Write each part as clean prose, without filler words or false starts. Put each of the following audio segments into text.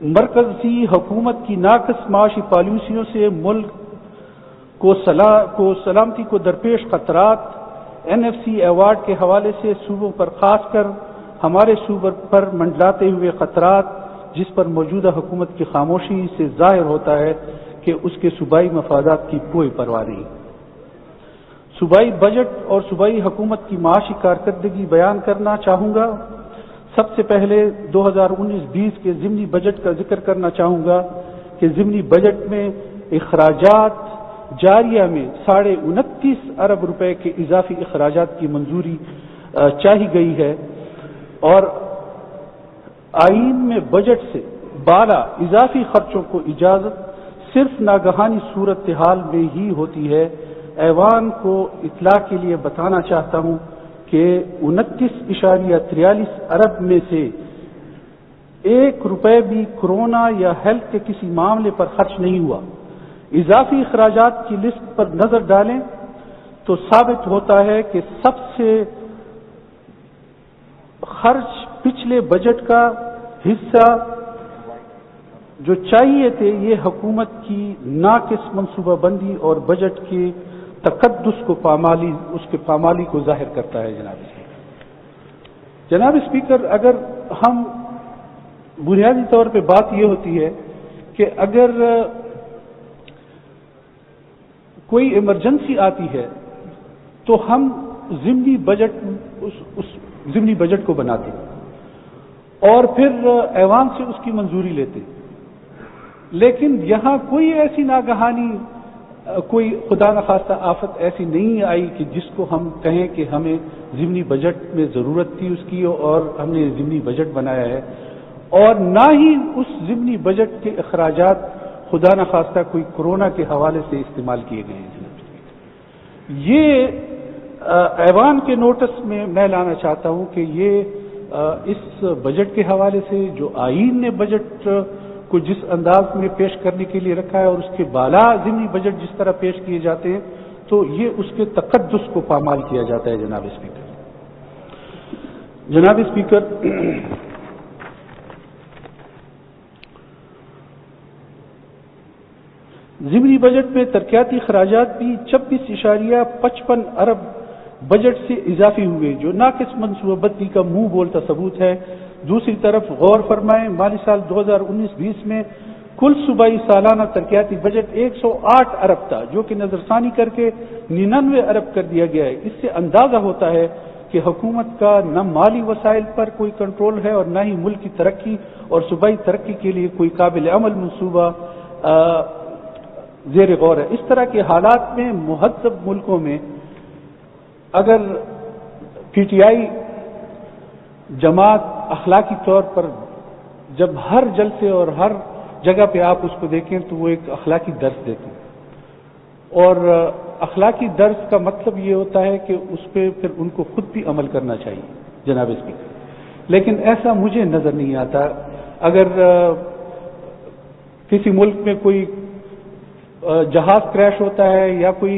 مرکزی حکومت کی ناقص معاشی پالیسیوں سے ملک کو سلامتی کو درپیش خطرات NFC ایوارڈ کے حوالے سے صوبوں پر خاص کر ہمارے صوبے پر منڈلاتے ہوئے خطرات جس پر موجودہ حکومت کی خاموشی سے ظاہر ہوتا ہے کہ اس کے صوبائی مفادات کی کوئی پرواہ نہیں۔ صوبائی بجٹ اور صوبائی حکومت کی معاشی کارکردگی بیان کرنا چاہوں گا۔ سب سے پہلے 2019-20 کے ضمنی بجٹ کا ذکر کرنا چاہوں گا کہ ضمنی بجٹ میں اخراجات جاریہ میں 29.5 ارب روپے کے اضافی اخراجات کی منظوری چاہی گئی ہے اور آئین میں بجٹ سے بالا اضافی خرچوں کو اجازت صرف ناگہانی صورتحال میں ہی ہوتی ہے۔ ایوان کو اطلاع کے لیے بتانا چاہتا ہوں کہ 29.43 ارب میں سے 1 روپے بھی کورونا یا ہیلتھ کے کسی معاملے پر خرچ نہیں ہوا۔ اضافی اخراجات کی لسٹ پر نظر ڈالیں تو ثابت ہوتا ہے کہ سب سے خرچ پچھلے بجٹ کا حصہ جو چاہیے تھے یہ حکومت کی ناقص منصوبہ بندی اور بجٹ کے تقدس کو پامالی کو ظاہر کرتا ہے۔ جناب اسپیکر، اگر ہم بنیادی طور پہ بات یہ ہوتی ہے کہ اگر کوئی ایمرجنسی آتی ہے تو ہم ضمنی بجٹ کو بناتے ہیں اور پھر ایوان سے اس کی منظوری لیتے ہیں، لیکن یہاں کوئی ایسی ناگہانی کوئی خدا نخواستہ آفت ایسی نہیں آئی کہ جس کو ہم کہیں کہ ہمیں ضمنی بجٹ میں ضرورت تھی اس کی اور ہم نے ضمنی بجٹ بنایا ہے، اور نہ ہی اس ضمنی بجٹ کے اخراجات خدا نخواستہ کوئی کورونا کے حوالے سے استعمال کیے گئے ہیں۔ یہ ایوان کے نوٹس میں لانا چاہتا ہوں کہ یہ اس بجٹ کے حوالے سے جو آئین نے بجٹ کو جس انداز میں پیش کرنے کے لیے رکھا ہے اور اس کے بالا ضمنی بجٹ جس طرح پیش کیے جاتے ہیں تو یہ اس کے تقدس کو پامال کیا جاتا ہے۔ جناب اسپیکر، ضمنی بجٹ میں ترقیاتی خراجات بھی 26.55 ارب بجٹ سے اضافی ہوئے جو ناقص منصوبہ بندی کا منہ بولتا ثبوت ہے۔ دوسری طرف غور فرمائیں، مالی سال 2019-20 میں کل صوبائی سالانہ ترقیاتی بجٹ 108 ارب تھا جو کہ نظر ثانی کر کے 99 ارب کر دیا گیا ہے۔ اس سے اندازہ ہوتا ہے کہ حکومت کا نہ مالی وسائل پر کوئی کنٹرول ہے اور نہ ہی ملک کی ترقی اور صوبائی ترقی کے لیے کوئی قابل عمل منصوبہ زیر غور ہے۔ اس طرح کے حالات میں مہذب ملکوں میں اگر PTI جماعت اخلاقی طور پر جب ہر جلسے اور ہر جگہ پہ آپ اس کو دیکھیں تو وہ ایک اخلاقی درس دیتے ہیں، اور اخلاقی درس کا مطلب یہ ہوتا ہے کہ اس پہ پھر ان کو خود بھی عمل کرنا چاہیے جناب اسپیکر، لیکن ایسا مجھے نظر نہیں آتا۔ اگر کسی ملک میں کوئی جہاز کریش ہوتا ہے یا کوئی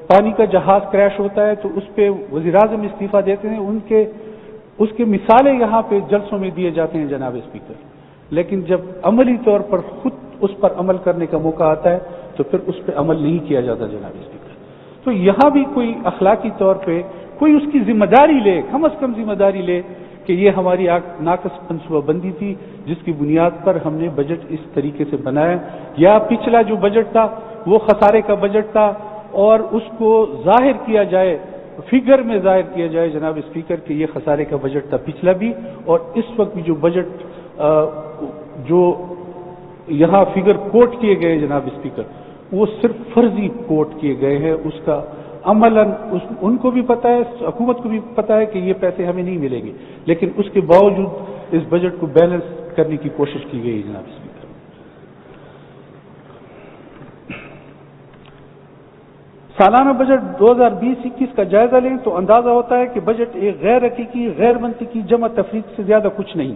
پانی کا جہاز کریش ہوتا ہے تو اس پہ وزیر اعظم استعفیٰ دیتے ہیں، اس کے مثالیں یہاں پہ جلسوں میں دیے جاتے ہیں جناب اسپیکر، لیکن جب عملی طور پر خود اس پر عمل کرنے کا موقع آتا ہے تو پھر اس پہ عمل نہیں کیا جاتا جناب اسپیکر۔ تو یہاں بھی کوئی اخلاقی طور پہ کوئی اس کی ذمہ داری لے، کم از کم ذمہ داری لے کہ یہ ہماری ناقص منصوبہ بندی تھی جس کی بنیاد پر ہم نے بجٹ اس طریقے سے بنایا، یا پچھلا جو بجٹ تھا وہ خسارے کا بجٹ تھا اور اس کو ظاہر کیا جائے، فگر میں ظاہر کیا جائے جناب اسپیکر کہ یہ خسارے کا بجٹ تھا پچھلا بھی، اور اس وقت بھی جو بجٹ جو یہاں فگر کوٹ کیے گئے جناب اسپیکر وہ صرف فرضی کوٹ کیے گئے ہیں، اس کا عملاً ان کو بھی پتہ ہے، حکومت کو بھی پتہ ہے کہ یہ پیسے ہمیں نہیں ملیں گے، لیکن اس کے باوجود اس بجٹ کو بیلنس کرنے کی کوشش کی گئی جناب اسپیکر۔ سالانہ بجٹ 2020-21 کا جائزہ لیں تو اندازہ ہوتا ہے کہ بجٹ ایک غیر حقیقی، غیر منطقی جمع تفریق سے زیادہ کچھ نہیں۔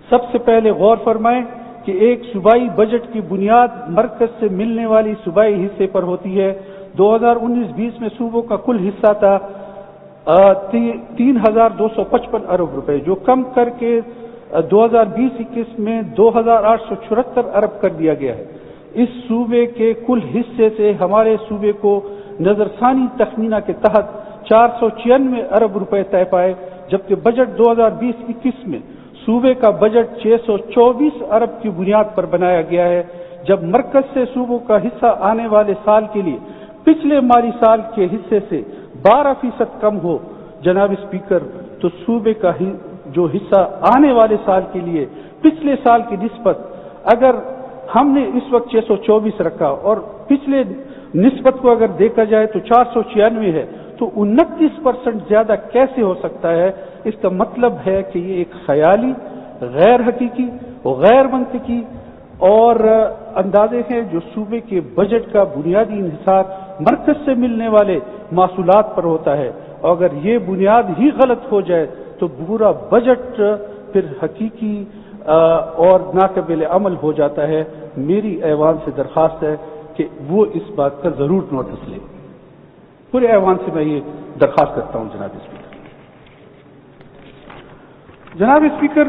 سب سے پہلے غور فرمائیں کہ ایک صوبائی بجٹ کی بنیاد مرکز سے ملنے والی صوبائی حصے پر ہوتی ہے۔ 2019-20 میں صوبوں کا کل حصہ تھا 3,255 ارب روپے، جو کم کر کے 2020-21 میں 2,874 ارب کر دیا گیا ہے۔ اس صوبے کے کل حصے سے ہمارے صوبے کو نظرثانی تخمینہ کے تحت 496 ارب روپے طے پائے، جبکہ بجٹ 2020-21 میں صوبے کا بجٹ 624 ارب کی بنیاد پر بنایا گیا ہے۔ جب مرکز سے صوبوں کا حصہ آنے والے سال کے لیے پچھلے مالی سال کے حصے سے 12% کم ہو جناب اسپیکر، تو صوبے کا جو حصہ آنے والے سال کے لیے پچھلے سال کی نسبت اگر ہم نے اس وقت 624 رکھا اور پچھلے نسبت کو اگر دیکھا جائے تو 496 ہے، تو 29% زیادہ کیسے ہو سکتا ہے؟ اس کا مطلب ہے کہ یہ ایک خیالی، غیر حقیقی اور غیر منطقی اور اندازے ہیں جو صوبے کے بجٹ کا بنیادی انحصار مرکز سے ملنے والے محصولات پر ہوتا ہے، اور اگر یہ بنیاد ہی غلط ہو جائے تو پورا بجٹ پھر حقیقی اور ناقابل عمل ہو جاتا ہے۔ میری ایوان سے درخواست ہے کہ وہ اس بات کا ضرور نوٹس لے۔ پورے ایوان سے میں یہ درخواست کرتا ہوں جناب اسپیکر۔ جناب اسپیکر،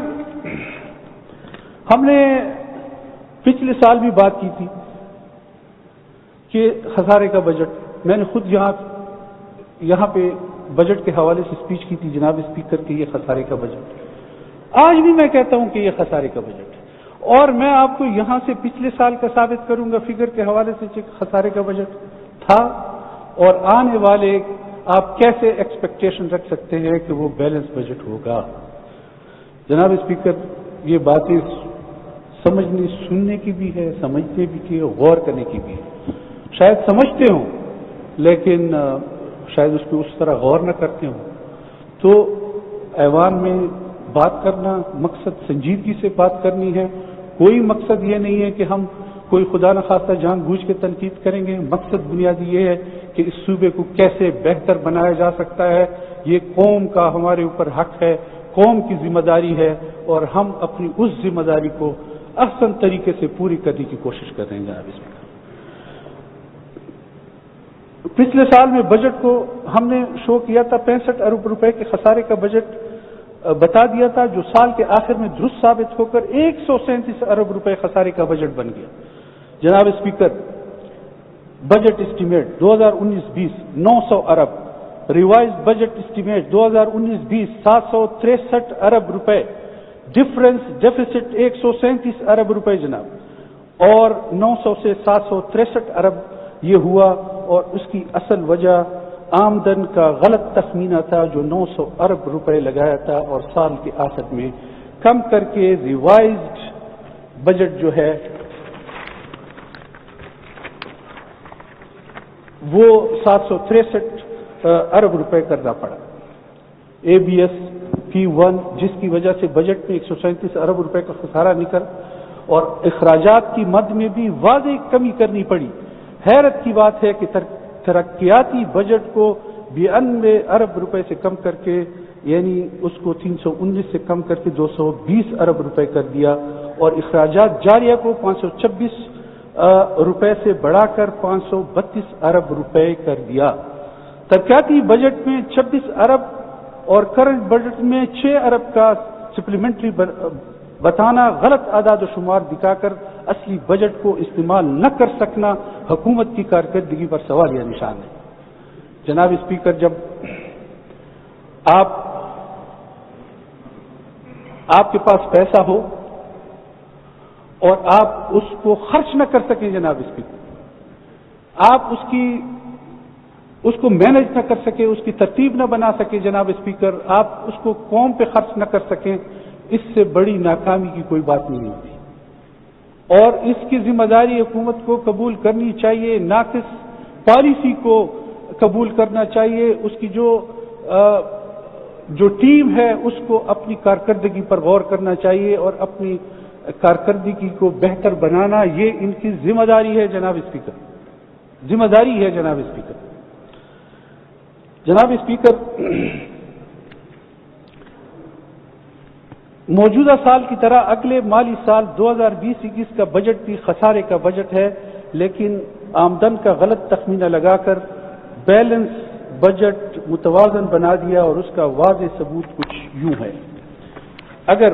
ہم نے پچھلے سال بھی بات کی تھی کہ خسارے کا بجٹ، میں نے خود یہاں پہ بجٹ کے حوالے سے اسپیچ کی تھی جناب اسپیکر کہ یہ خسارے کا بجٹ۔ آج بھی میں کہتا ہوں کہ یہ خسارے کا بجٹ ہے، اور میں آپ کو یہاں سے پچھلے سال کا ثابت کروں گا فگر کے حوالے سے کہ خسارے کا بجٹ تھا، اور آنے والے آپ کیسے ایکسپیکٹیشن رکھ سکتے ہیں کہ وہ بیلنس بجٹ ہوگا؟ جناب اسپیکر، یہ باتیں سمجھنے سننے کی بھی ہے، سمجھنے بھی کی، غور کرنے کی بھی ہے۔ شاید سمجھتے ہوں لیکن شاید اس پہ اس طرح غور نہ کرتے ہوں۔ تو ایوان میں بات کرنا مقصد سنجیدگی سے بات کرنی ہے، کوئی مقصد یہ نہیں ہے کہ ہم کوئی خدا نخواستہ جان بوجھ کے تنقید کریں گے۔ مقصد بنیادی یہ ہے کہ اس صوبے کو کیسے بہتر بنایا جا سکتا ہے، یہ قوم کا ہمارے اوپر حق ہے، قوم کی ذمہ داری ہے، اور ہم اپنی اس ذمہ داری کو احسن طریقے سے پوری کرنے کی کوشش کر رہے ہیں جناب اس میں۔ پچھلے سال میں بجٹ کو ہم نے شو کیا تھا 65 ارب روپے کے خسارے کا بجٹ بتا دیا تھا، جو سال کے آخر میں درست ثابت ہو کر 137 ارب روپے خسارے کا بجٹ بن گیا۔ جناب اسپیکر، بجٹ اسٹیمیٹ 2019-20 900 ارب، ریوائزڈ بجٹ اسٹیمیٹ 2019-20 763 ارب روپے، ڈفرنس ڈیفیسٹ 137 ارب روپے جناب، اور 900 سے 763 ارب یہ ہوا، اور اس کی اصل وجہ آمدن کا غلط تخمینہ تھا جو 900 ارب روپے لگایا تھا، اور سال کے آخر میں کم کر کے ریوائزڈ بجٹ جو ہے وہ 763 ارب روپے کرنا پڑا۔ ABS P1 جس کی وجہ سے بجٹ میں 137 ارب روپے کا خسارہ نکل، اور اخراجات کی مد میں بھی واضح کمی کرنی پڑی۔ حیرت کی بات ہے کہ ترقیاتی بجٹ کو 92 ارب روپے سے کم کر کے، یعنی اس کو 319 سے کم کر کے 220 ارب روپے کر دیا، اور اخراجات جاریہ کو 526 روپے سے بڑھا کر 532 ارب روپے کر دیا۔ ترقیاتی بجٹ میں 26 ارب اور کرنٹ بجٹ میں 6 ارب کا سپلیمنٹری بتانا غلط اعداد و شمار دکھا کر اصلی بجٹ کو استعمال نہ کر سکنا حکومت کی کارکردگی پر سوالیہ نشان ہے۔ جناب اسپیکر، جب آپ کے پاس پیسہ ہو اور آپ اس کو خرچ نہ کر سکیں جناب اسپیکر، آپ اس کو مینج نہ کر سکیں، اس کی ترتیب نہ بنا سکیں جناب اسپیکر، آپ اس کو قوم پہ خرچ نہ کر سکیں، اس سے بڑی ناکامی کی کوئی بات نہیں ہوتی، اور اس کی ذمہ داری حکومت کو قبول کرنی چاہیے، ناقص پالیسی کو قبول کرنا چاہیے، اس کی جو ٹیم ہے اس کو اپنی کارکردگی پر غور کرنا چاہیے، اور اپنی کارکردگی کو بہتر بنانا یہ ان کی ذمہ داری ہے جناب اسپیکر، ذمہ داری ہے جناب اسپیکر۔ جناب اسپیکر، موجودہ سال کی طرح اگلے مالی سال 2020-21 کا بجٹ بھی خسارے کا بجٹ ہے، لیکن آمدن کا غلط تخمینہ لگا کر بیلنس بجٹ متوازن بنا دیا، اور اس کا واضح ثبوت کچھ یوں ہے۔ اگر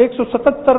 177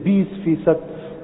20%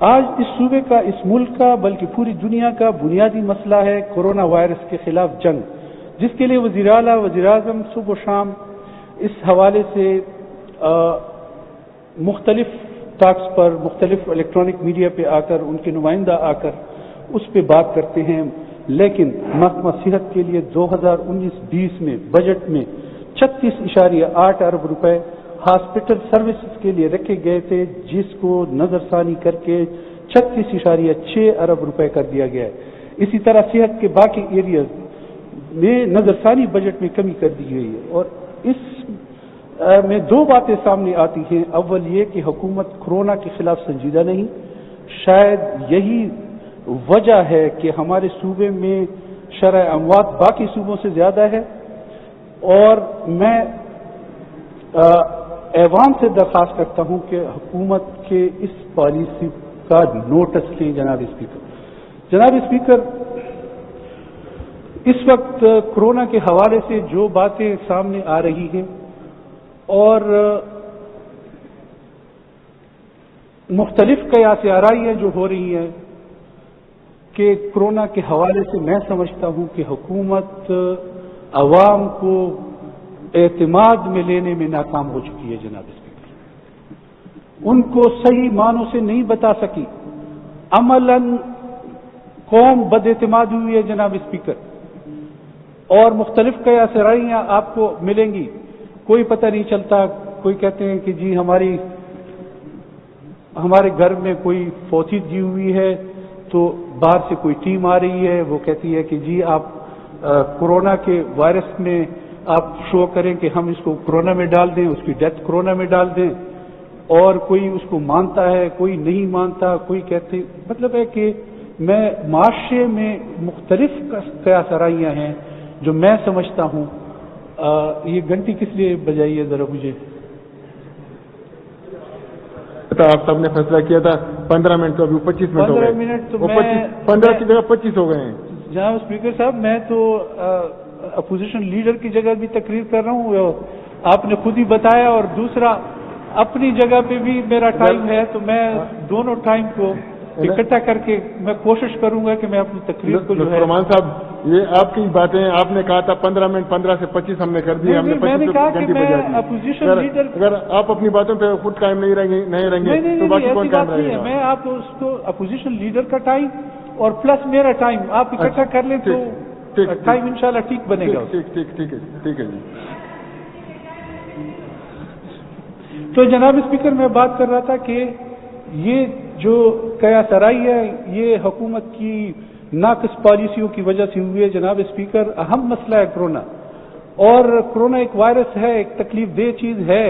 آج اس صوبے کا، اس ملک کا، بلکہ پوری دنیا کا بنیادی مسئلہ ہے کورونا وائرس کے خلاف جنگ، جس کے لیے وزیر اعلیٰ، وزیر اعظم صبح و شام اس حوالے سے مختلف ٹاکس پر، مختلف الیکٹرانک میڈیا پہ آ کر، ان کے نمائندہ آ کر اس پہ بات کرتے ہیں، لیکن محکمہ صحت کے لیے 2019-20 میں بجٹ میں 36.8 ارب روپے ہاسپٹل سروسز کے لیے رکھے گئے تھے، جس کو نظر ثانی کر کے 36.6 ارب روپے کر دیا گیا ہے۔ اسی طرح صحت کے باقی ایریاز میں نظر ثانی بجٹ میں کمی کر دی گئی ہے، اور اس میں دو باتیں سامنے آتی ہیں۔ اول یہ کہ حکومت کورونا کے خلاف سنجیدہ نہیں، شاید یہی وجہ ہے کہ ہمارے صوبے میں شرح اموات باقی صوبوں سے زیادہ ہے، اور میں ایوان سے درخواست کرتا ہوں کہ حکومت کے اس پالیسی کا نوٹس لیں۔ جناب اسپیکر، جناب اسپیکر، اس وقت کورونا کے حوالے سے جو باتیں سامنے آ رہی ہیں اور مختلف قیاس آرائیاں جو ہو رہی ہیں کہ کورونا کے حوالے سے، میں سمجھتا ہوں کہ حکومت عوام کو اعتماد میں لینے میں ناکام ہو چکی ہے۔ جناب اسپیکر، ان کو صحیح معنوں سے نہیں بتا سکی، عملاً قوم بد اعتماد ہوئی ہے۔ جناب اسپیکر، اور مختلف قیاس آرائیاں آپ کو ملیں گی، کوئی پتہ نہیں چلتا، کوئی کہتے ہیں کہ جی ہمارے گھر میں کوئی فوتیدگی ہوئی ہے تو باہر سے کوئی ٹیم آ رہی ہے، وہ کہتی ہے کہ جی آپ کورونا کے وائرس میں آپ شو کریں کہ ہم اس کو کورونا میں ڈال دیں، اس کی ڈیتھ کورونا میں ڈال دیں، اور کوئی اس کو مانتا ہے، کوئی نہیں مانتا، کوئی کہتے، مطلب ہے کہ میں معاشرے میں مختلف قیاس آرائیاں ہیں جو میں سمجھتا ہوں۔ یہ گھنٹی کس لیے بجائی ہے ذرا مجھے؟ آپ سب نے فیصلہ کیا تھا 15 منٹ، تو ابھی 25 منٹ ہو گئے۔ 15 منٹ تو 15 کی جگہ 25 ہو گئے ہیں۔ جناب اسپیکر صاحب، میں تو اپوزیشن لیڈر کی جگہ بھی تقریر کر رہا ہوں، آپ نے خود ہی بتایا، اور دوسرا اپنی جگہ پہ بھی میرا ٹائم ہے، تو میں دونوں ٹائم کو اکٹھا کر کے میں کوشش کروں گا کہ میں اپنی تقریر کو جو ہے۔ رحمان صاحب، یہ آپ کی باتیں، آپ نے کہا تھا 15 منٹ، 15 سے 25 ہم نے کر دی، ہم نے 25 گھنٹے بجا دی۔ اپوزیشن لیڈر، اگر آپ اپنی باتوں پہ خود قائم نہیں رہیں گے تو باقی کون قائم رہے گا؟ میں آپ اس کو اپوزیشن لیڈر کا ٹائم اور پلس میرا ٹائم آپ اکٹھا کر لیں تو ٹائم انشاءاللہ ٹھیک بنے گا۔ ٹھیک ہے جی۔ تو جناب اسپیکر، میں بات کر رہا تھا کہ یہ جو قیاس آرائی ہے یہ حکومت کی ناقص پالیسیوں کی وجہ سے ہوئی ہے۔ جناب اسپیکر، اہم مسئلہ ہے کورونا، اور کورونا ایک وائرس ہے، ایک تکلیف دہ چیز ہے،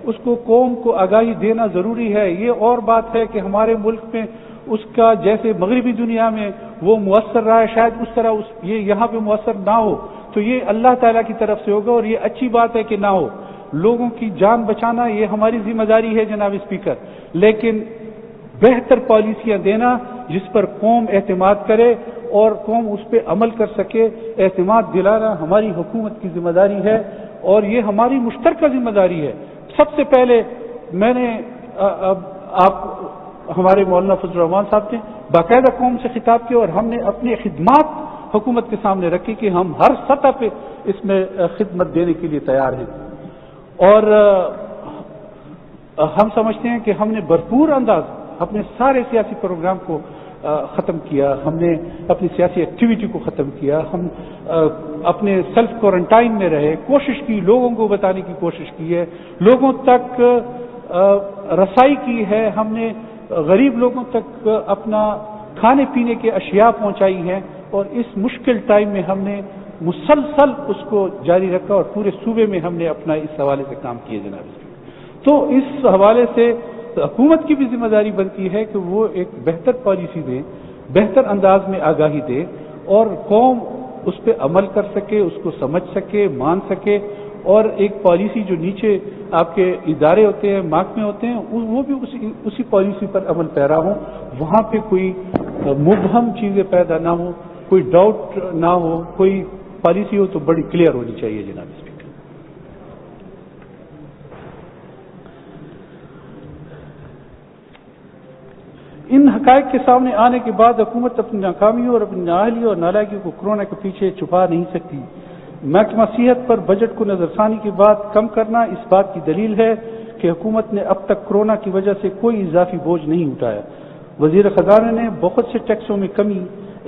اس کو قوم کو آگاہی دینا ضروری ہے۔ یہ اور بات ہے کہ ہمارے ملک میں اس کا جیسے مغربی دنیا میں وہ مؤثر رہا ہے، شاید اس طرح یہ یہاں پہ مؤثر نہ ہو، تو یہ اللہ تعالیٰ کی طرف سے ہوگا، اور یہ اچھی بات ہے کہ نہ ہو۔ لوگوں کی جان بچانا یہ ہماری ذمہ داری ہے جناب اسپیکر، لیکن بہتر پالیسیاں دینا جس پر قوم اعتماد کرے اور قوم اس پہ عمل کر سکے، اعتماد دلانا ہماری حکومت کی ذمہ داری ہے، اور یہ ہماری مشترکہ ذمہ داری ہے۔ سب سے پہلے میں نے آپ ہمارے مولانا فضل الرحمان صاحب نے باقاعدہ قوم سے خطاب کیا، اور ہم نے اپنی خدمات حکومت کے سامنے رکھی کہ ہم ہر سطح پہ اس میں خدمت دینے کے لیے تیار ہیں، اور ہم سمجھتے ہیں کہ ہم نے بھرپور انداز اپنے سارے سیاسی پروگرام کو ختم کیا، ہم نے اپنی سیاسی ایکٹیویٹی کو ختم کیا، ہم اپنے سیلف کوارنٹائن میں رہے، کوشش کی، لوگوں کو بتانے کی کوشش کی ہے، لوگوں تک رسائی کی ہے، ہم نے غریب لوگوں تک اپنا کھانے پینے کے اشیاء پہنچائی ہیں، اور اس مشکل ٹائم میں ہم نے مسلسل اس کو جاری رکھا، اور پورے صوبے میں ہم نے اپنا اس حوالے سے کام کیا جناب۔ تو اس حوالے سے حکومت کی بھی ذمہ داری بنتی ہے کہ وہ ایک بہتر پالیسی دے، بہتر انداز میں آگاہی دے، اور قوم اس پہ عمل کر سکے، اس کو سمجھ سکے، مان سکے، اور ایک پالیسی جو نیچے آپ کے ادارے ہوتے ہیں، محکمے ہوتے ہیں، وہ بھی اسی پالیسی پر عمل پیرا ہوں، وہاں پہ کوئی مبہم چیزیں پیدا نہ ہوں، کوئی ڈاؤٹ نہ ہو، کوئی پالیسی ہو تو بڑی کلیئر ہونی چاہیے جناب اسپیکر۔ ان حقائق کے سامنے آنے کے بعد حکومت اپنی ناکامیوں اور اپنی نااہلی اور نالائکی کو کورونا کے پیچھے چھپا نہیں سکتی۔ محکمہ صحت پر بجٹ کو نظر ثانی کے بعد کم کرنا اس بات کی دلیل ہے کہ حکومت نے اب تک کورونا کی وجہ سے کوئی اضافی بوجھ نہیں اٹھایا۔ وزیر خزانہ نے بہت سے ٹیکسوں میں کمی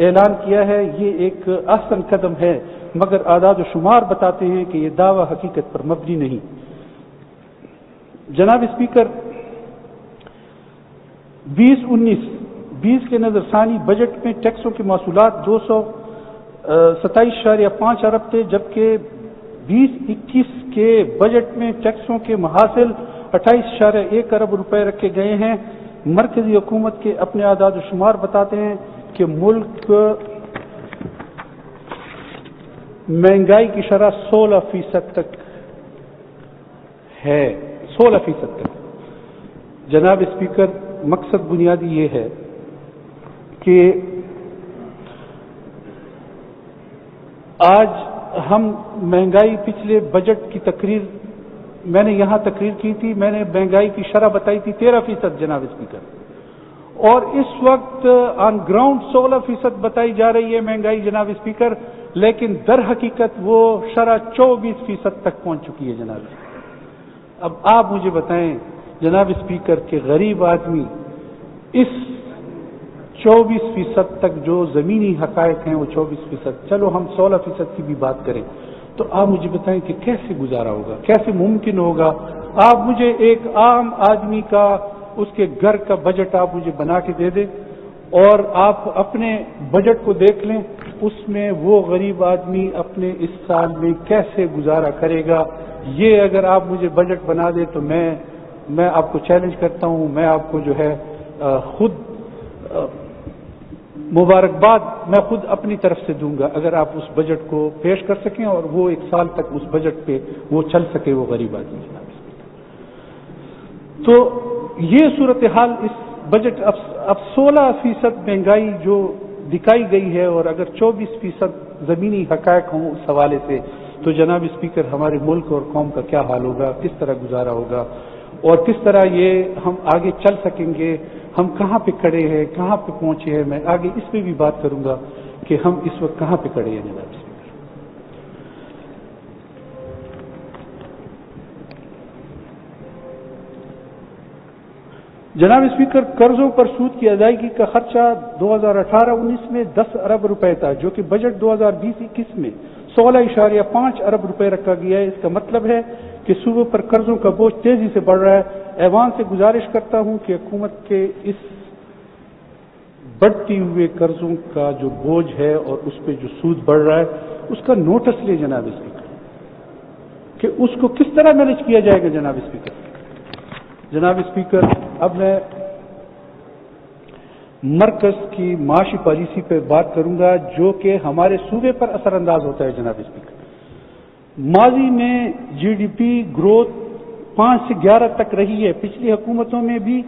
اعلان کیا ہے، یہ ایک احسن قدم ہے، مگر اعداد و شمار بتاتے ہیں کہ یہ دعویٰ حقیقت پر مبنی نہیں۔ جناب اسپیکر، 2019-20 کے نظر ثانی بجٹ میں ٹیکسوں کے موصولات 227.5 ارب تھے، جبکہ 2021 کے بجٹ میں ٹیکسوں کے محاصل 28.1 ارب روپے رکھے گئے ہیں۔ مرکزی حکومت کے اپنے اعداد و شمار بتاتے ہیں کہ ملک مہنگائی کی شرح 16% تک ہے، 16% تک۔ جناب اسپیکر، مقصد بنیادی یہ ہے کہ آج ہم مہنگائی، پچھلے بجٹ کی تقریر میں نے یہاں تقریر کی تھی، میں نے مہنگائی کی شرح بتائی تھی 13%، جناب اسپیکر، اور اس وقت آن گراؤنڈ 16% بتائی جا رہی ہے مہنگائی، جناب اسپیکر، لیکن در حقیقت وہ شرح 24% تک پہنچ چکی ہے، جناب اسپیکر۔ اب آپ مجھے بتائیں جناب اسپیکر کہ غریب آدمی اس 24% تک جو زمینی حقائق ہیں وہ 24%، چلو ہم 16% کی بھی بات کریں تو آپ مجھے بتائیں کہ کیسے گزارا ہوگا، کیسے ممکن ہوگا؟ آپ مجھے ایک عام آدمی کا، اس کے گھر کا بجٹ آپ مجھے بنا کے دے دیں اور آپ اپنے بجٹ کو دیکھ لیں، اس میں وہ غریب آدمی اپنے اس سال میں کیسے گزارا کرے گا۔ یہ اگر آپ مجھے بجٹ بنا دیں تو میں آپ کو چیلنج کرتا ہوں، میں آپ کو جو ہے خود مبارکباد میں خود اپنی طرف سے دوں گا اگر آپ اس بجٹ کو پیش کر سکیں اور وہ ایک سال تک اس بجٹ پہ وہ چل سکے، وہ غریب آدمی۔ تو یہ صورتحال اس بجٹ اب 16% مہنگائی جو دکھائی گئی ہے، اور اگر 24% زمینی حقائق ہوں اس حوالے سے، تو جناب اسپیکر ہمارے ملک اور قوم کا کیا حال ہوگا، کس طرح گزارا ہوگا اور کس طرح یہ ہم آگے چل سکیں گے، ہم کہاں پہ کھڑے ہیں، کہاں پہ پہنچے ہیں۔ میں آگے اس پہ بھی بات کروں گا کہ ہم اس وقت کہاں پہ کھڑے ہیں، جناب اسپیکر۔ جناب اسپیکر، قرضوں پر سود کی ادائیگی کا خرچہ 2018-19 میں 10 ارب روپے تھا، جو کہ بجٹ 2020-21 میں 16.5 ارب روپے رکھا گیا ہے۔ اس کا مطلب ہے کہ صوبوں پر قرضوں کا بوجھ تیزی سے بڑھ رہا ہے۔ ایوان سے گزارش کرتا ہوں کہ حکومت کے اس بڑھتی ہوئے قرضوں کا جو بوجھ ہے اور اس پہ جو سود بڑھ رہا ہے، اس کا نوٹس لے جناب اسپیکر، کہ اس کو کس طرح مینج کیا جائے گا۔ جناب اسپیکر، جناب اسپیکر، اب میں مرکز کی معاشی پالیسی پہ بات کروں گا جو کہ ہمارے صوبے پر اثر انداز ہوتا ہے۔ جناب اسپیکر، ماضی میں جی ڈی پی گروتھ 5 سے 11 تک رہی ہے، پچھلی حکومتوں میں بھی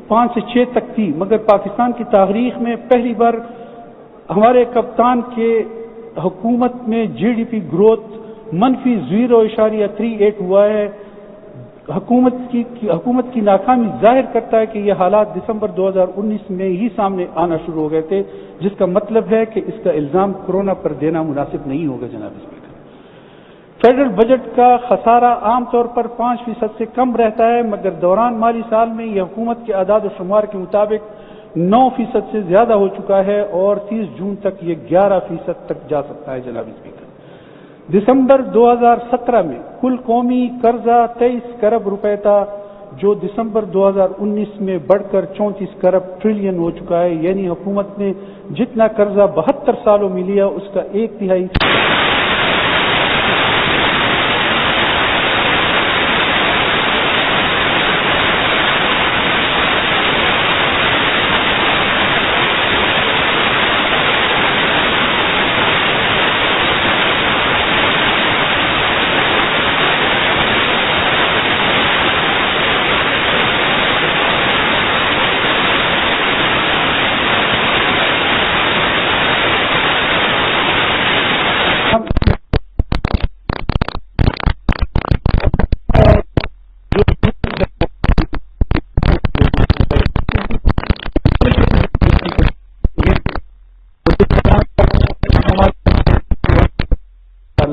5 سے 6 تک تھی، مگر پاکستان کی تاریخ میں پہلی بار ہمارے کپتان کے حکومت میں جی ڈی پی گروتھ منفی 0.38 ہوا ہے۔ حکومت کی ناکامی ظاہر کرتا ہے کہ یہ حالات دسمبر 2019 میں ہی سامنے آنا شروع ہو گئے تھے، جس کا مطلب ہے کہ اس کا الزام کورونا پر دینا مناسب نہیں ہوگا۔ جناب اسپیکر، فیڈرل بجٹ کا خسارہ عام طور پر 5% سے کم رہتا ہے، مگر دوران مالی سال میں یہ حکومت کے اعداد و شمار کے مطابق 9% سے زیادہ ہو چکا ہے اور 30 جون تک یہ 11% تک جا سکتا ہے۔ جناب اسپیکر، دسمبر 2017 میں کل قومی قرضہ 23 ارب روپے تھا، جو دسمبر 2019 میں بڑھ کر 34 ارب ٹریلین ہو چکا ہے، یعنی حکومت نے جتنا قرضہ 72 سالوں میں لیا اس کا 1/3۔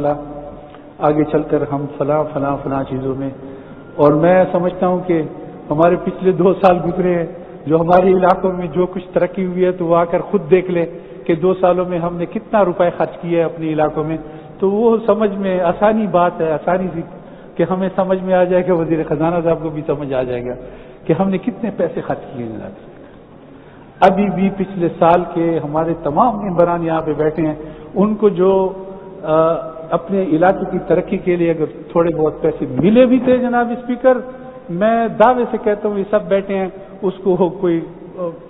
انشاءاللہ آگے چل کر ہم فلاں چیزوں میں، اور میں سمجھتا ہوں کہ ہمارے پچھلے 2 سال گزرے ہیں، جو ہمارے علاقوں میں جو کچھ ترقی ہوئی ہے تو وہ آ کر خود دیکھ لے کہ 2 سالوں میں ہم نے کتنا روپے خرچ کیے اپنے علاقوں میں، تو وہ سمجھ میں آسانی بات ہے، آسانی سی کہ ہمیں سمجھ میں آ جائے گا، وزیر خزانہ صاحب کو بھی سمجھ آ جائے گا کہ ہم نے کتنے پیسے خرچ کیے جناب۔ ابھی بھی پچھلے سال کے ہمارے تمام ممبران یہاں پہ بیٹھے ہیں، ان کو جو اپنے علاقے کی ترقی کے لیے اگر تھوڑے بہت پیسے ملے بھی تھے جناب اسپیکر، میں دعوے سے کہتا ہوں یہ سب بیٹھے ہیں، اس کو کوئی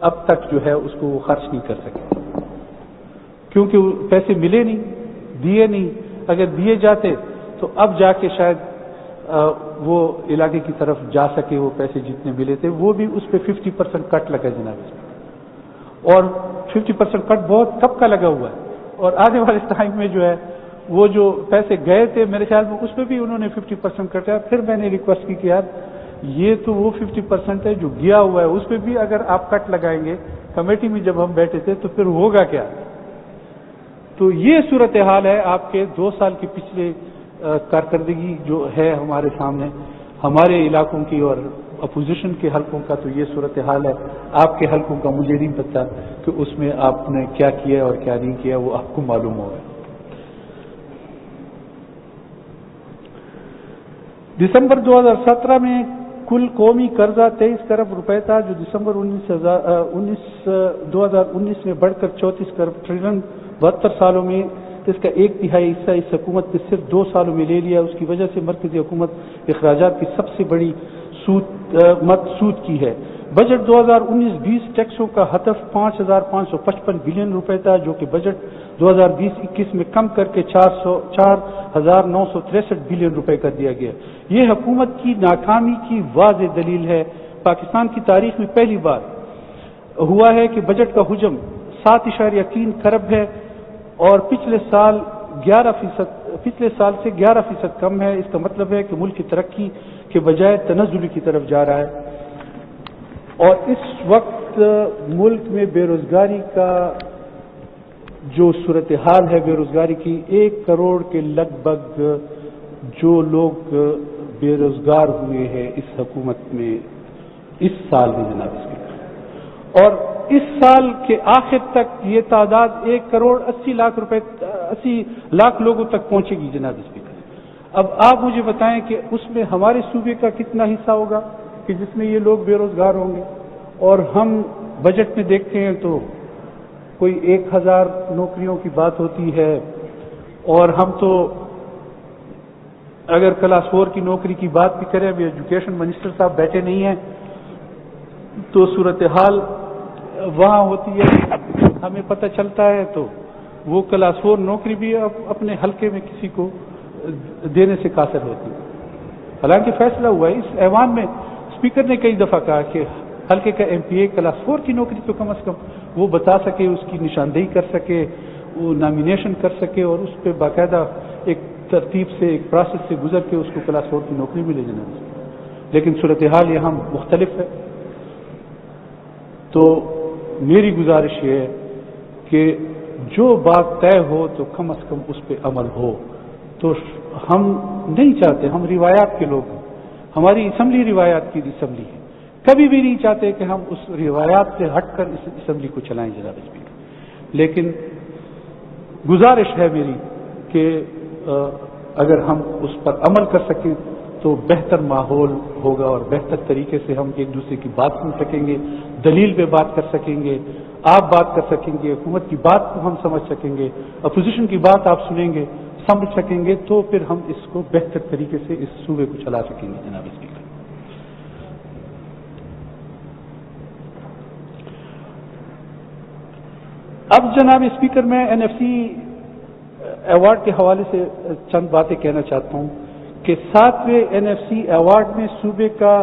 اب تک جو ہے اس کو وہ خرچ نہیں کر سکے، کیونکہ پیسے ملے نہیں، دیے نہیں۔ اگر دیے جاتے تو اب جا کے شاید وہ علاقے کی طرف جا سکے، وہ پیسے جتنے ملے تھے، وہ بھی اس پہ 50% کٹ لگا جناب اسپیکر، اور 50% کٹ بہت کب کا لگا ہوا ہے، اور آنے والے ٹائم میں جو ہے وہ جو پیسے گئے تھے میرے خیال میں اس پہ بھی انہوں نے 50% کٹا۔ پھر میں نے ریکویسٹ کی کہ یار یہ تو وہ 50% ہے جو گیا ہوا ہے، اس پہ بھی اگر آپ کٹ لگائیں گے، کمیٹی میں جب ہم بیٹھے تھے تو پھر ہوگا کیا؟ تو یہ صورتحال ہے آپ کے 2 سال کی پچھلے کارکردگی جو ہے ہمارے سامنے ہمارے علاقوں کی اور اپوزیشن کے حلقوں کا، تو یہ صورتحال ہے۔ آپ کے حلقوں کا مجھے نہیں پتا کہ اس میں آپ نے کیا کیا اور کیا نہیں کیا، وہ آپ کو معلوم ہوگا۔ دسمبر 2017 میں کل قومی قرضہ 23 کروڑ روپے تھا، جو دسمبر 2019 میں بڑھ کر 34 کروڑ ٹریلین 72 سالوں میں اس کا 1/3 حصہ اس حکومت نے صرف 2 سالوں میں لے لیا۔ اس کی وجہ سے مرکزی حکومت اخراجات کی سب سے بڑی سود کی ہے۔ بجٹ 2019-20 ٹیکسوں کا ہدف 5,555 بلین روپے تھا، جو کہ بجٹ 2020-21 میں کم کر کے 4,963 بلین روپے کر دیا گیا۔ یہ حکومت کی ناکامی کی واضح دلیل ہے۔ پاکستان کی تاریخ میں پہلی بار ہوا ہے کہ بجٹ کا حجم 7.3 کروڑ ہے اور پچھلے سال سے 11% کم ہے۔ اس کا مطلب ہے کہ ملک کی ترقی کے بجائے تنزلی کی طرف جا رہا ہے، اور اس وقت ملک میں بے روزگاری کا جو صورتحال ہے، بے روزگاری کی 1 کروڑ کے لگ بھگ جو لوگ بے روزگار ہوئے ہیں اس حکومت میں اس سال میں جناب اسپیکر، اور اس سال کے آخر تک یہ تعداد 1,80,00,000 لوگوں تک پہنچے گی جناب اسپیکر۔ اب آپ مجھے بتائیں کہ اس میں ہمارے صوبے کا کتنا حصہ ہوگا کہ جس میں یہ لوگ بے روزگار ہوں گے، اور ہم بجٹ میں دیکھتے ہیں تو کوئی 1,000 نوکریوں کی بات ہوتی ہے، اور ہم تو اگر کلاس 4 کی نوکری کی بات بھی کریں، ابھی ایجوکیشن منسٹر صاحب بیٹھے نہیں ہیں، تو صورتحال وہاں ہوتی ہے، ہمیں پتہ چلتا ہے تو وہ کلاس 4 نوکری بھی اپنے حلقے میں کسی کو دینے سے قاصر ہوتی ہے۔ حالانکہ فیصلہ ہوا ہے اس ایوان میں، اسپیکر نے کئی دفعہ کہا کہ حلقے کا MP کلاس 4 کی نوکری تو کم از کم وہ بتا سکے، اس کی نشاندہی کر سکے، وہ نامینیشن کر سکے، اور اس پہ باقاعدہ ایک ترتیب سے ایک پروسیس سے گزر کے اس کو کلاس 4 کی نوکری ملے جناب۔ لیکن صورتحال یہاں مختلف ہے۔ تو میری گزارش یہ ہے کہ جو بات طے ہو تو کم از کم اس پہ عمل ہو۔ تو ہم نہیں چاہتے، ہم روایات کے لوگ ہیں، ہماری اسمبلی روایات کی اسمبلی ہے، کبھی بھی نہیں چاہتے کہ ہم اس روایات سے ہٹ کر اس اسمبلی کو چلائیں جناب اسپیکر۔ لیکن گزارش ہے میری کہ اگر ہم اس پر عمل کر سکیں تو بہتر ماحول ہوگا، اور بہتر طریقے سے ہم ایک دوسرے کی بات سن سکیں گے، دلیل پہ بات کر سکیں گے، آپ بات کر سکیں گے، حکومت کی بات کو ہم سمجھ سکیں گے، اپوزیشن کی بات آپ سنیں گے، سمجھ سکیں گے، تو پھر ہم اس کو بہتر طریقے سے اس صوبے کو چلا سکیں گے جناب اسپیکر۔ اب جناب اسپیکر میں NFC ایوارڈ کے حوالے سے چند باتیں کہنا چاہتا ہوں کہ 7ویں NFC ایوارڈ میں صوبے کا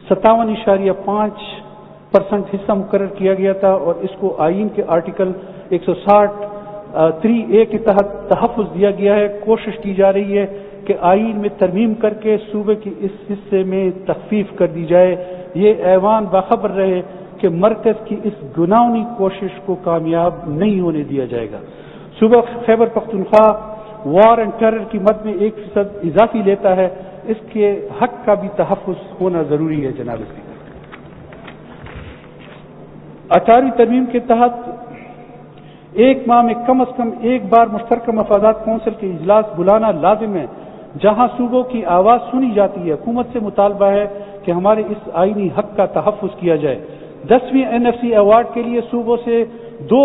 57.5% حصہ مقرر کیا گیا تھا، اور اس کو آئین کے آرٹیکل 160(3)(a) کے تحت تحفظ دیا گیا ہے۔ کوشش کی جا رہی ہے کہ آئین میں ترمیم کر کے صوبے کے اس حصے میں تخفیف کر دی جائے۔ یہ ایوان باخبر رہے کہ مرکز کی اس گناہونی کوشش کو کامیاب نہیں ہونے دیا جائے گا۔ صوبہ خیبر پختونخوا وار اینڈ ٹیرر کی مد میں 1% اضافی لیتا ہے، اس کے حق کا بھی تحفظ ہونا ضروری ہے جناب اسپیکر۔ 18ویں ترمیم کے تحت 1 ماہ میں کم از کم ایک بار مشترکہ مفادات کونسل کے اجلاس بلانا لازم ہے، جہاں صوبوں کی آواز سنی جاتی ہے۔ حکومت سے مطالبہ ہے کہ ہمارے اس آئینی حق کا تحفظ کیا جائے۔ 10ویں NFC ایوارڈ کے لیے صوبوں سے 2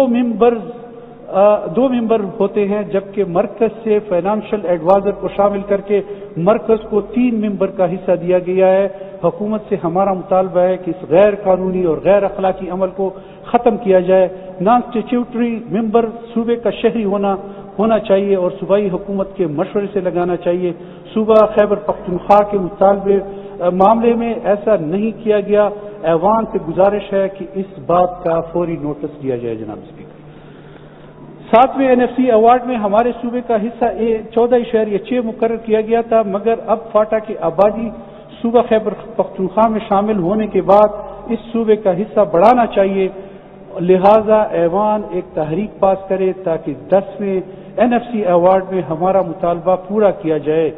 ممبر ہوتے ہیں، جبکہ مرکز سے فائنانشل ایڈوائزر کو شامل کر کے مرکز کو 3 ممبر کا حصہ دیا گیا ہے۔ حکومت سے ہمارا مطالبہ ہے کہ اس غیر قانونی اور غیر اخلاقی عمل کو ختم کیا جائے۔ نان اسٹیچیوٹری ممبر صوبے کا شہری ہونا چاہیے اور صوبائی حکومت کے مشورے سے لگانا چاہیے۔ صوبہ خیبر پختونخوا کے معاملے میں ایسا نہیں کیا گیا۔ ایوان سے گزارش ہے کہ اس بات کا فوری نوٹس دیا جائے جناب اسپیکر۔ 7ویں NFC ایوارڈ میں ہمارے صوبے کا حصہ 14.6 مقرر کیا گیا تھا، مگر اب فاٹا کی آبادی صوبہ خیبر پختونخوا میں شامل ہونے کے بعد اس صوبے کا حصہ بڑھانا چاہیے، لہذا ایوان ایک تحریک پاس کرے تاکہ 10ویں NFC ایوارڈ میں ہمارا مطالبہ پورا کیا جائے۔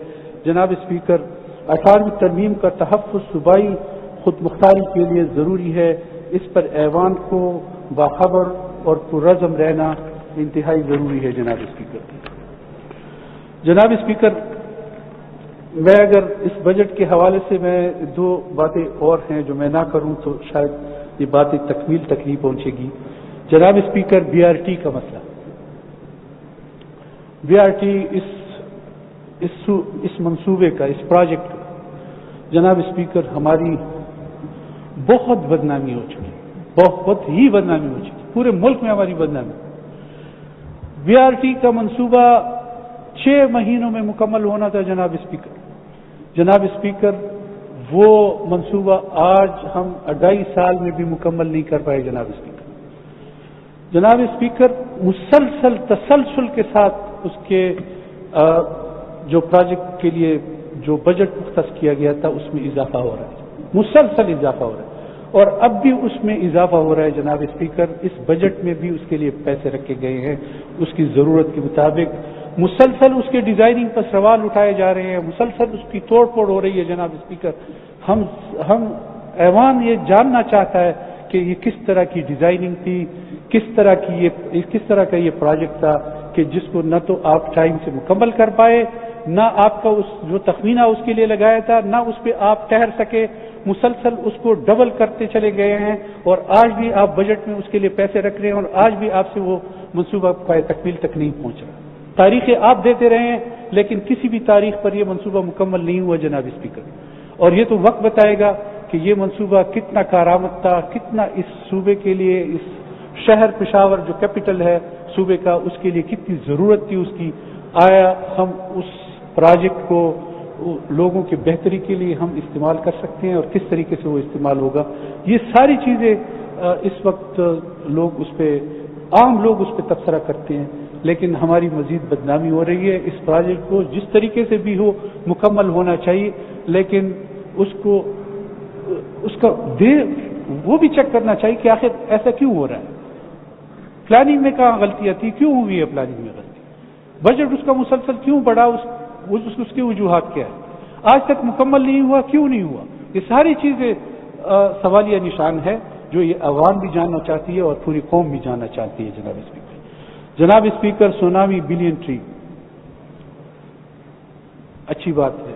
جناب اسپیکر، 18ویں ترمیم کا تحفظ صوبائی خود مختاری کے لیے ضروری ہے، اس پر ایوان کو باخبر اور پرعزم رہنا انتہائی ضروری ہے جناب اسپیکر۔ جناب اسپیکر، میں اگر اس بجٹ کے حوالے سے میں 2 باتیں اور ہیں جو میں نہ کروں تو شاید یہ باتیں تکمیل تک نہیں پہنچے گی۔ جناب اسپیکر، BRT کا مسئلہ، BRT اس منصوبے کا، اس پروجیکٹ کا جناب اسپیکر ہماری بہت بدنامی ہو چکی، بہت ہی بدنامی ہو چکی، پورے ملک میں ہماری بدنامی۔ BRT کا منصوبہ 6 مہینوں میں مکمل ہونا تھا جناب اسپیکر۔ جناب اسپیکر، وہ منصوبہ آج ہم 2.5 سال میں بھی مکمل نہیں کر پائے جناب اسپیکر۔ جناب اسپیکر، تسلسل کے ساتھ اس کے جو پروجیکٹ کے لیے جو بجٹ مختص کیا گیا تھا اس میں اضافہ ہو رہا ہے، مسلسل اضافہ ہو رہا ہے، اور اب بھی اس میں اضافہ ہو رہا ہے جناب اسپیکر۔ اس بجٹ میں بھی اس کے لیے پیسے رکھے گئے ہیں اس کی ضرورت کے مطابق۔ مسلسل اس کے ڈیزائننگ پر سوال اٹھائے جا رہے ہیں، مسلسل اس کی توڑ پھوڑ ہو رہی ہے جناب اسپیکر۔ ہم ایوان یہ جاننا چاہتا ہے کہ یہ کس طرح کی ڈیزائننگ تھی، کس طرح کا یہ پروجیکٹ تھا کہ جس کو نہ تو آپ ٹائم سے مکمل کر پائے، نہ آپ کا جو تخمینہ اس کے لیے لگایا تھا نہ اس پہ آپ ٹھہر سکے، مسلسل اس کو ڈبل کرتے چلے گئے ہیں، اور آج بھی آپ بجٹ میں اس کے لیے پیسے رکھ رہے ہیں، اور آج بھی آپ سے وہ منصوبہ پائے تکمیل تک نہیں پہنچ رہا۔ تاریخیں آپ دیتے رہے ہیں لیکن کسی بھی تاریخ پر یہ منصوبہ مکمل نہیں ہوا جناب اسپیکر، اور یہ تو وقت بتائے گا کہ یہ منصوبہ کتنا کارآمد تھا، کتنا اس صوبے کے لیے، اس شہر پشاور جو کیپٹل ہے صوبے کا، اس کے لیے کتنی ضرورت تھی اس کی۔ آیا ہم اس پروجیکٹ کو لوگوں کی بہتری کے لیے ہم استعمال کر سکتے ہیں، اور کس طریقے سے وہ استعمال ہوگا؟ یہ ساری چیزیں اس وقت عام لوگ اس پہ تبصرہ کرتے ہیں، لیکن ہماری مزید بدنامی ہو رہی ہے۔ اس پروجیکٹ کو جس طریقے سے بھی ہو مکمل ہونا چاہیے، لیکن اس کا وہ بھی چیک کرنا چاہیے کہ آخر ایسا کیوں ہو رہا ہے، پلاننگ میں کہاں غلطیاں تھی، کیوں ہوئی ہے پلاننگ میں غلطی، بجٹ اس کا مسلسل کیوں بڑھا، اس کی وجوہات کیا ہے، آج تک مکمل نہیں ہوا، کیوں نہیں ہوا؟ یہ ساری چیزیں سوالیہ نشان ہے جو یہ عوام بھی جاننا چاہتی ہے اور پوری قوم بھی جاننا چاہتی ہے جناب اسپیکر۔ جناب اسپیکر، سونامی بلین ٹری اچھی بات ہے،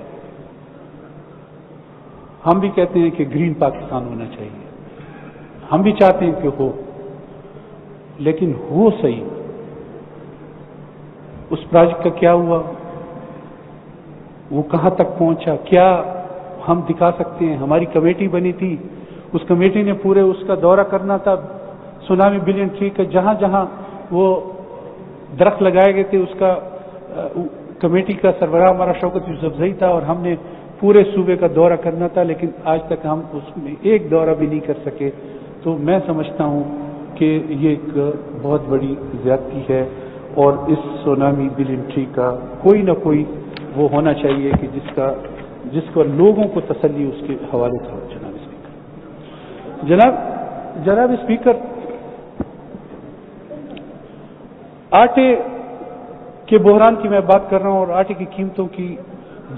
ہم بھی کہتے ہیں کہ گرین پاکستان ہونا چاہیے، ہم بھی چاہتے ہیں کہ ہو، لیکن ہو صحیح، اس پروجیکٹ کا کیا ہوا، وہ کہاں تک پہنچا، کیا ہم دکھا سکتے ہیں؟ ہماری کمیٹی بنی تھی، اس کمیٹی نے پورے اس کا دورہ کرنا تھا سونامی بلین ٹری کا، جہاں جہاں وہ درخت لگائے گئے تھے اس کا کمیٹی کا سربراہ ہمارا شوکت یوسفزئی تھا، اور ہم نے پورے صوبے کا دورہ کرنا تھا، لیکن آج تک ہم اس میں ایک دورہ بھی نہیں کر سکے۔ تو میں سمجھتا ہوں کہ یہ ایک بہت بڑی زیادتی ہے، اور اس سونامی بلین ٹری کا کوئی نہ کوئی وہ ہونا چاہیے کہ جس کو لوگوں کو تسلی اس کے حوالے سے ہو جناب اسپیکر۔ جناب اسپیکر، آٹے کے بحران کی میں بات کر رہا ہوں اور آٹے کی قیمتوں کی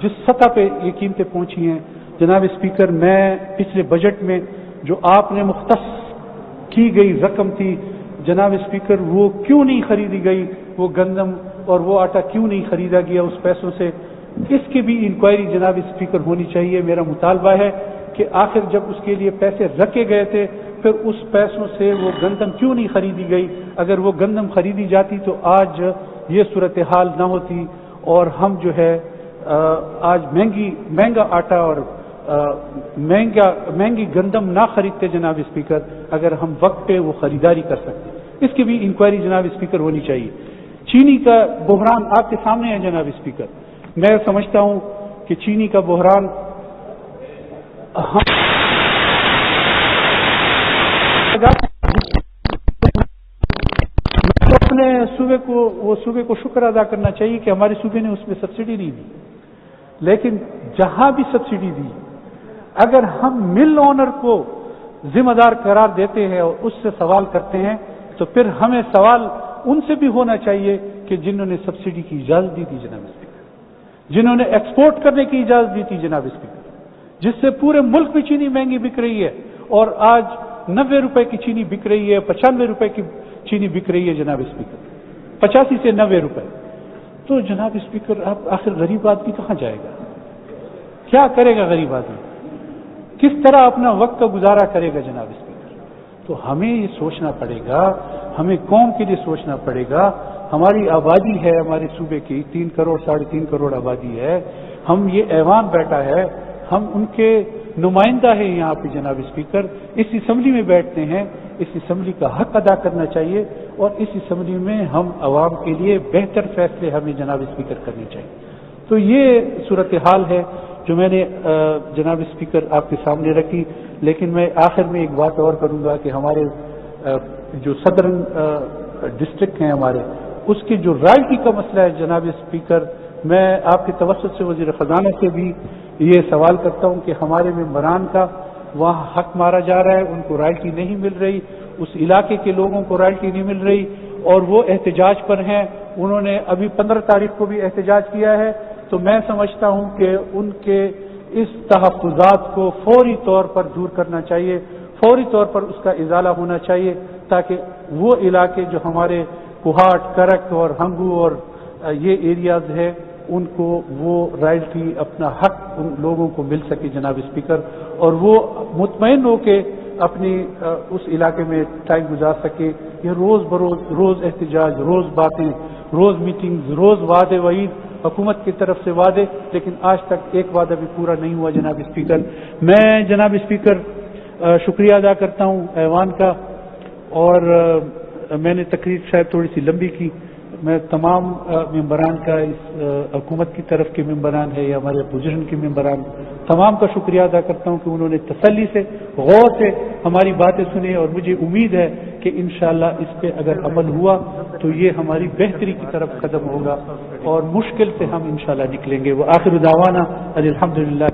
جس سطح پہ یہ قیمتیں پہنچی ہیں، جناب اسپیکر، میں پچھلے بجٹ میں جو آپ نے مختص کی گئی رقم تھی جناب اسپیکر، وہ کیوں نہیں خریدی گئی؟ وہ گندم اور وہ آٹا کیوں نہیں خریدا گیا اس پیسوں سے؟ اس کی بھی انکوائری جناب اسپیکر ہونی چاہیے۔ میرا مطالبہ ہے کہ آخر جب اس کے لیے پیسے رکھے گئے تھے پھر اس پیسوں سے وہ گندم کیوں نہیں خریدی گئی؟ اگر وہ گندم خریدی جاتی تو آج یہ صورتحال نہ ہوتی اور ہم جو ہے آج مہنگا آٹا اور مہنگی گندم نہ خریدتے جناب اسپیکر، اگر ہم وقت پہ وہ خریداری کر سکتے۔ اس کی بھی انکوائری جناب اسپیکر ہونی چاہیے۔ چینی کا بحران آپ کے سامنے ہے جناب اسپیکر۔ میں سمجھتا ہوں کہ چینی کا بحران اپنے صوبے کو شکر ادا کرنا چاہیے کہ ہمارے صوبے نے اس میں سبسڈی نہیں دی، لیکن جہاں بھی سبسڈی دی اگر ہم مل اونر کو ذمہ دار قرار دیتے ہیں اور اس سے سوال کرتے ہیں تو پھر ہمیں سوال ان سے بھی ہونا چاہیے کہ جنہوں نے سبسڈی کی اجازت دی تھی جناب اسپیکر، جنہوں نے ایکسپورٹ کرنے کی اجازت دی تھی جناب اسپیکر، جس سے پورے ملک میں چینی مہنگی بک رہی ہے اور آج 90 روپے کی چینی بک رہی ہے، 95 روپے کی چینی بک رہی ہے جناب اسپیکر، 85 سے 90 روپے۔ تو جناب اسپیکر اب آخر غریب آدمی کہاں جائے گا؟ کیا کرے گا غریب آدمی؟ کس طرح اپنا وقت کا گزارا کرے گا جناب اسپیکر؟ تو ہمیں یہ سوچنا پڑے گا، ہمیں قوم کے لیے سوچنا پڑے گا۔ ہماری آبادی ہے ہمارے صوبے کی 3 کروڑ 3.5 کروڑ آبادی ہے، ہم یہ ایوان بیٹھا ہے، ہم ان کے نمائندہ ہیں یہاں پہ جناب اسپیکر، اس اسمبلی میں بیٹھتے ہیں، اس اسمبلی کا حق ادا کرنا چاہیے اور اس اسمبلی میں ہم عوام کے لیے بہتر فیصلے ہمیں جناب اسپیکر کرنے چاہیے۔ تو یہ صورتحال ہے جو میں نے جناب اسپیکر آپ کے سامنے رکھی، لیکن میں آخر میں ایک بات اور کروں گا کہ ہمارے جو صدرن ڈسٹرکٹ ہیں ہمارے، اس کی جو رائلٹی کا مسئلہ ہے جناب اسپیکر، میں آپ کے توسط سے وزیر خزانہ سے بھی یہ سوال کرتا ہوں کہ ہمارے ممبران کا وہاں حق مارا جا رہا ہے، ان کو رائلٹی نہیں مل رہی، اس علاقے کے لوگوں کو رائلٹی نہیں مل رہی اور وہ احتجاج پر ہیں۔ انہوں نے ابھی 15 تاریخ کو بھی احتجاج کیا ہے، تو میں سمجھتا ہوں کہ ان کے اس تحفظات کو فوری طور پر دور کرنا چاہیے، فوری طور پر اس کا ازالہ ہونا چاہیے تاکہ وہ علاقے جو ہمارے کوہاٹ، کرک اور ہنگو اور یہ ایریاز ہے ان کو وہ رائلٹی اپنا حق ان لوگوں کو مل سکے جناب اسپیکر، اور وہ مطمئن ہو کے اپنی اس علاقے میں ٹائم گزار سکے۔ یہ روز بروز روز احتجاج، روز باتیں، روز میٹنگز، روز وعدے وعید، حکومت کی طرف سے وعدے، لیکن آج تک ایک وعدہ بھی پورا نہیں ہوا جناب اسپیکر۔ میں جناب اسپیکر شکریہ ادا کرتا ہوں ایوان کا، اور میں نے تقریر شاید تھوڑی سی لمبی کی۔ میں تمام ممبران کا، اس حکومت کی طرف کے ممبران ہے یا ہمارے اپوزیشن کے ممبران، تمام کا شکریہ ادا کرتا ہوں کہ انہوں نے تسلی سے، غور سے ہماری باتیں سنی، اور مجھے امید ہے کہ انشاءاللہ اس پہ اگر عمل ہوا تو یہ ہماری بہتری کی طرف قدم ہوگا اور مشکل سے ہم انشاءاللہ نکلیں گے۔ وآخر دعوانا الحمدللہ۔